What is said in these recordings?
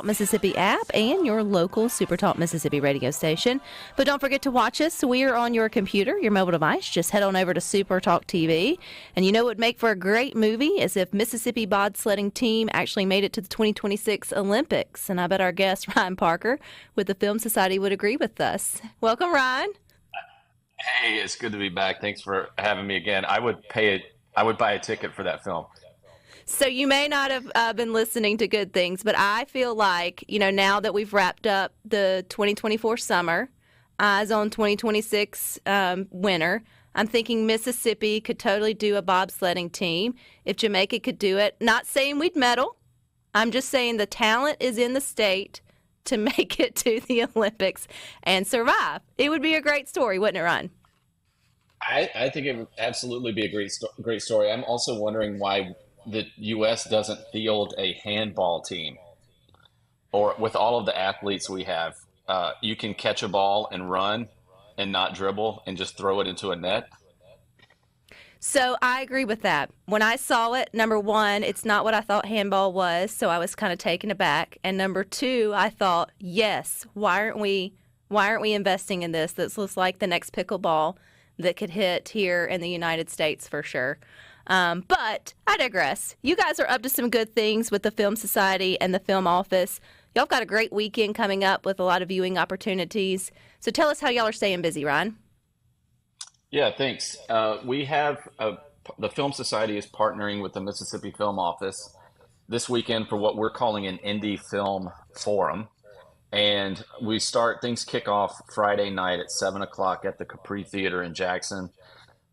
Mississippi app and your local SuperTalk Mississippi radio station. But don't forget to watch us. We're on your computer, your mobile device. Just head on over to SuperTalk TV. And you know what would make for a great movie is if Mississippi bobsledding team actually made it to the 2026 Olympics. And I bet our guest, Ryan Parker, with the Film Society would agree with us. Welcome, Ryan. Hey, it's good to be back. Thanks for having me again. I would buy a ticket for that film. So you may not have been listening to good things, but I feel like, now that we've wrapped up the 2024 summer, eyes on 2026 winter, I'm thinking Mississippi could totally do a bobsledding team. If Jamaica could do it, not saying we'd medal. I'm just saying the talent is in the state to make it to the Olympics and survive. It would be a great story, wouldn't it, Ryan? I think it would absolutely be a great story. I'm also wondering why the U.S. doesn't field a handball team, or with all of the athletes we have, you can catch a ball and run and not dribble and just throw it into a net. So I agree with that. When I saw it, number one, it's not what I thought handball was, so I was kind of taken aback. And number two, I thought, yes, why aren't we investing in this? This looks like the next pickleball that could hit here in the United States for sure. But I digress. You guys are up to some good things with the Film Society and the Film Office. Y'all got a great weekend coming up with a lot of viewing opportunities. So tell us how y'all are staying busy, Ryan. Yeah, thanks. We have the Film Society is partnering with the Mississippi Film Office this weekend for what we're calling an indie film forum. And things kick off Friday night at 7 o'clock at the Capri Theater in Jackson.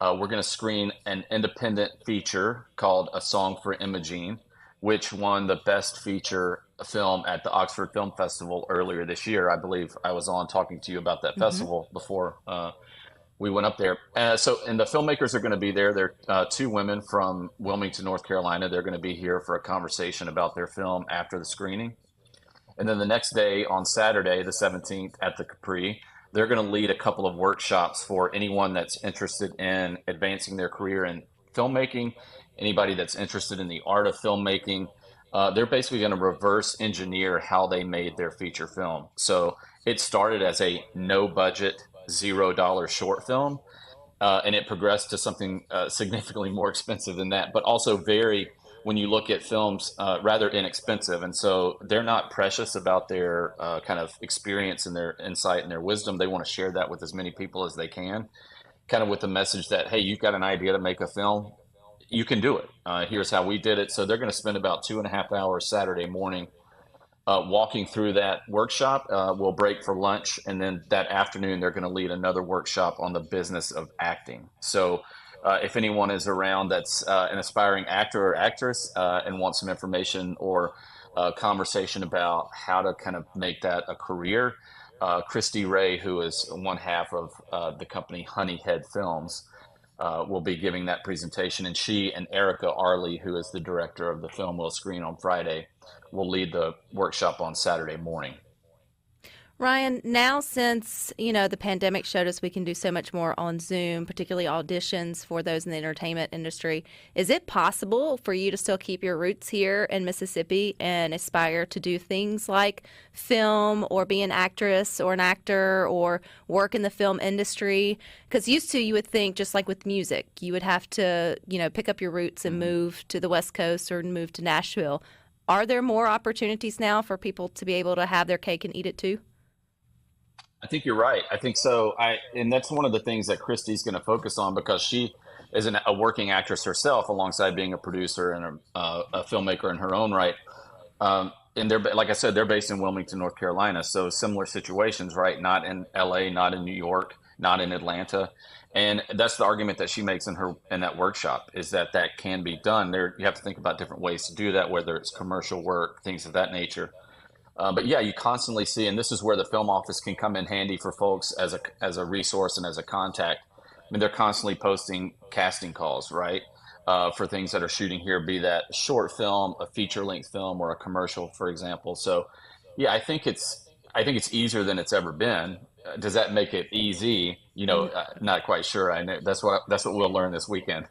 We're going to screen an independent feature called A Song for Imogene, which won the Best Feature Film at the Oxford Film Festival earlier this year. I believe I was on talking to you about that festival before we went up there. And the filmmakers are going to be there. They're two women from Wilmington, North Carolina. They're going to be here for a conversation about their film after the screening. And then the next day, on Saturday, the 17th, at the Capri, they're going to lead a couple of workshops for anyone that's interested in advancing their career in filmmaking, anybody that's interested in the art of filmmaking. They're basically going to reverse engineer how they made their feature film. So it started as a no-budget, $0 short film, and it progressed to something significantly more expensive than that, but also when you look at films, rather inexpensive. And so they're not precious about their kind of experience and their insight and their wisdom. They want to share that with as many people as they can, kind of with the message that, hey, you've got an idea to make a film, you can do it. Here's how we did it. So they're going to spend about 2.5 hours Saturday morning walking through that workshop. We'll break for lunch, and then that afternoon they're going to lead another workshop on the business of acting. So if anyone is around that's an aspiring actor or actress and wants some information or conversation about how to kind of make that a career, Christy Ray, who is one half of the company Honeyhead Films, will be giving that presentation. And she and Erica Arley, who is the director of the film we'll screen on Friday, will lead the workshop on Saturday morning. Ryan, now since, the pandemic showed us we can do so much more on Zoom, particularly auditions for those in the entertainment industry, is it possible for you to still keep your roots here in Mississippi and aspire to do things like film or be an actress or an actor or work in the film industry? Because used to, you would think, just like with music, you would have to, pick up your roots and move to the West Coast or move to Nashville. Are there more opportunities now for people to be able to have their cake and eat it too? I think you're right. I think so. And that's one of the things that Christy's going to focus on, because she is a working actress herself, alongside being a producer and a filmmaker in her own right. And like I said, they're based in Wilmington, North Carolina. So similar situations, right? Not in LA, not in New York, not in Atlanta. And that's the argument that she makes in that workshop, is that can be done. You have to think about different ways to do that, whether it's commercial work, things of that nature. But yeah, you constantly see, and this is where the Film Office can come in handy for folks as a resource and as a contact. I mean, they're constantly posting casting calls, right, for things that are shooting here, be that a short film, a feature-length film, or a commercial, for example. So, yeah, I think it's easier than it's ever been. Does that make it easy? Not quite sure. I know that's what we'll learn this weekend.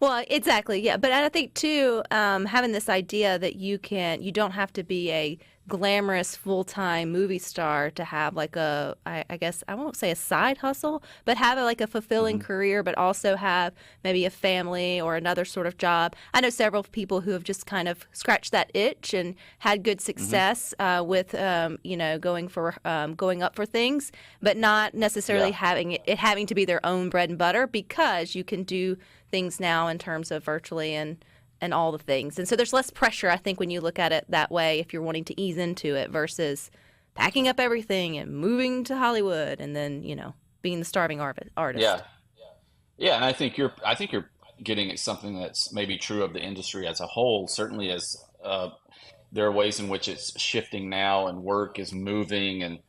Well, exactly, yeah. But I think too, having this idea that you don't have to be a glamorous full-time movie star to have like I guess I won't say a side hustle, but have like a fulfilling Hmm. career, but also have maybe a family or another sort of job. I know several people who have just kind of scratched that itch and had good Hmm. success with going up for things, but not necessarily Yeah. having it having to be their own bread and butter, because you can do things now in terms of virtually and all the things. And so there's less pressure, I think, when you look at it that way, if you're wanting to ease into it versus packing up everything and moving to Hollywood and then, being the starving artist. Yeah. Yeah, and I think you're getting at something that's maybe true of the industry as a whole. Certainly, as there are ways in which it's shifting now, and work is moving, and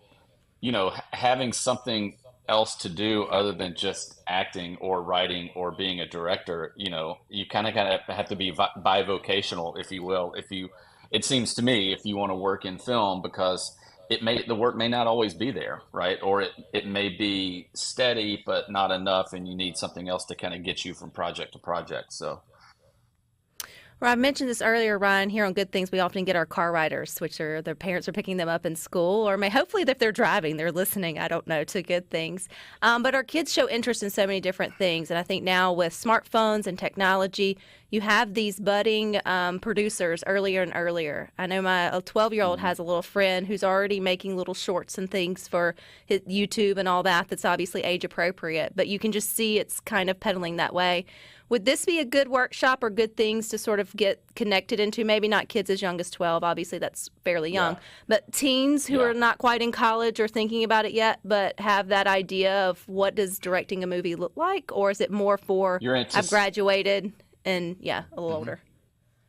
having something else to do other than just acting or writing or being a director. You kind of have to be bivocational, if you will. It seems to me, if you want to work in film, because the work may not always be there, right? Or it may be steady but not enough, and you need something else to kind of get you from project to project. So Well, I mentioned this earlier, Ryan. Here on Good Things, we often get our car riders, which are their parents are picking them up in school, or hopefully if they're driving, they're listening. I don't know, to Good Things. But our kids show interest in so many different things, and I think now with smartphones and technology, you have these budding producers earlier and earlier. I know my 12-year-old mhm. has a little friend who's already making little shorts and things for his YouTube and all that. That's obviously age appropriate, but you can just see it's kind of pedaling that way. Would this be a good workshop or good things to sort of get connected into? Maybe not kids as young as 12, obviously that's fairly young, Yeah, but teens who yeah. are not quite in college or thinking about it yet, but have that idea of what does directing a movie look like? Or is it more for You're I've antici- graduated and yeah, a little mhm. older?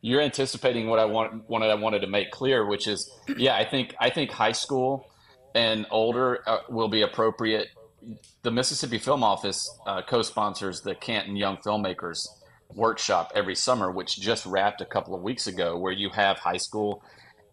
You're anticipating what I wanted to make clear, which is, yeah, I think high school and older will be appropriate. The Mississippi Film Office co-sponsors the Canton Young Filmmakers Workshop every summer, which just wrapped a couple of weeks ago, where you have high school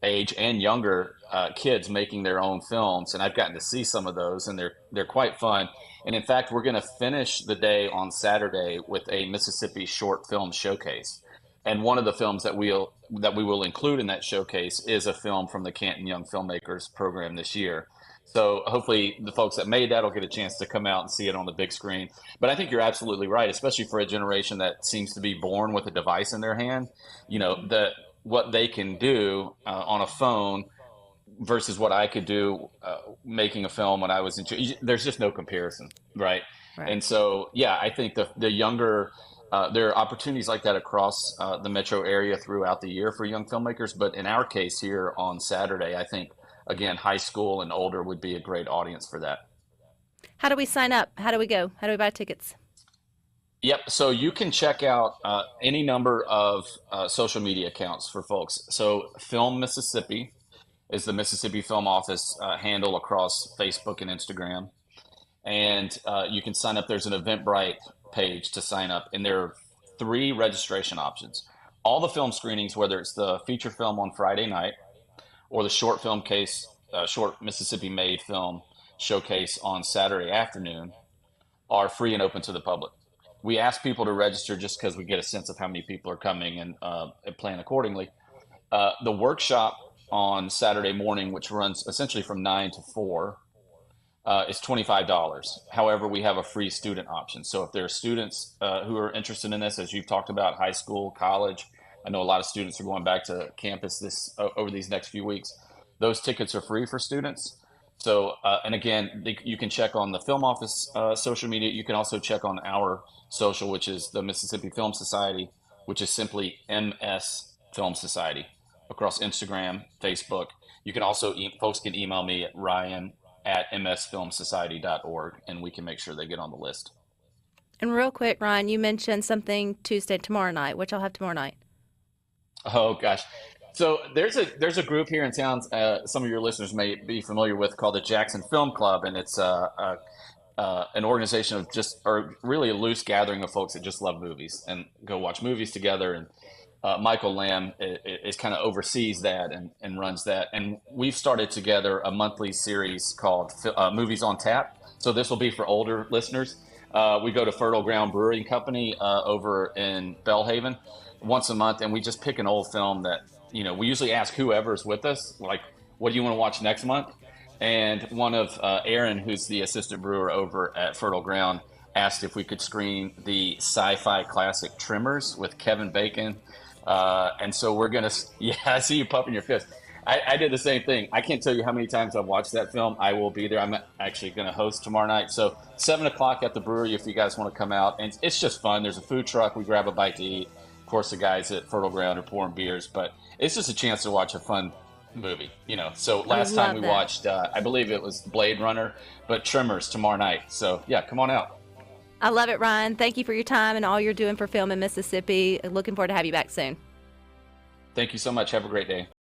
age and younger kids making their own films, and I've gotten to see some of those, and they're quite fun. And in fact, we're going to finish the day on Saturday with a Mississippi short film showcase. And one of the films that we will include in that showcase is a film from the Canton Young Filmmakers program this year. So hopefully the folks that made that will get a chance to come out and see it on the big screen. But I think you're absolutely right, especially for a generation that seems to be born with a device in their hand. That what they can do on a phone versus what I could do making a film when I was there's just no comparison, right? Right. And so, yeah, I think the younger, there are opportunities like that across the metro area throughout the year for young filmmakers. But in our case here on Saturday, I think, again, high school and older would be a great audience for that. How do we sign up? How do we go? How do we buy tickets? Yep. So you can check out any number of social media accounts for folks. So Film Mississippi is the Mississippi Film Office handle across Facebook and Instagram. And you can sign up. There's an Eventbrite page to sign up, and there are three registration options. All the film screenings, whether it's the feature film on Friday night or the short Mississippi made film showcase on Saturday afternoon, are free and open to the public. We ask people to register just because we get a sense of how many people are coming and plan accordingly. The workshop on Saturday morning, which runs essentially from 9 to 4, is $25. However, we have a free student option. So if there are students who are interested in this, as you've talked about, high school, college, I know a lot of students are going back to campus over these next few weeks. Those tickets are free for students. So, and again, you can check on the Film Office social media. You can also check on our social, which is the Mississippi Film Society, which is simply MS Film Society, across Instagram, Facebook. You can also, folks can email me at ryan@msfilmsociety.org, and we can make sure they get on the list. And real quick, Ryan, you mentioned something Tuesday, tomorrow night, which I'll have tomorrow night. Oh gosh. So there's a group here in town. Some of your listeners may be familiar with, called the Jackson Film Club, and it's an organization of just, or really a loose gathering of folks that just love movies and go watch movies together. And Michael Lamb is kind of oversees that and runs that. And we've started together a monthly series called Movies on Tap. So this will be for older listeners. We go to Fertile Ground Brewing Company over in Bellhaven once a month, and we just pick an old film that, we usually ask whoever's with us, like, what do you want to watch next month? And one of Aaron, who's the assistant brewer over at Fertile Ground, asked if we could screen the sci-fi classic Tremors with Kevin Bacon. And so we're gonna, yeah, I see you pumping your fist. I did the same thing. I can't tell you how many times I've watched that film. I will be there. I'm actually going to host tomorrow night. So 7 o'clock at the brewery if you guys want to come out. And it's just fun. There's a food truck. We grab a bite to eat. Of course, the guys at Fertile Ground are pouring beers, but it's just a chance to watch a fun movie, you know. So last time we watched, I believe it was Blade Runner, but Tremors tomorrow night. So yeah, come on out. I love it, Ryan. Thank you for your time and all you're doing for film in Mississippi. Looking forward to have you back soon. Thank you so much. Have a great day.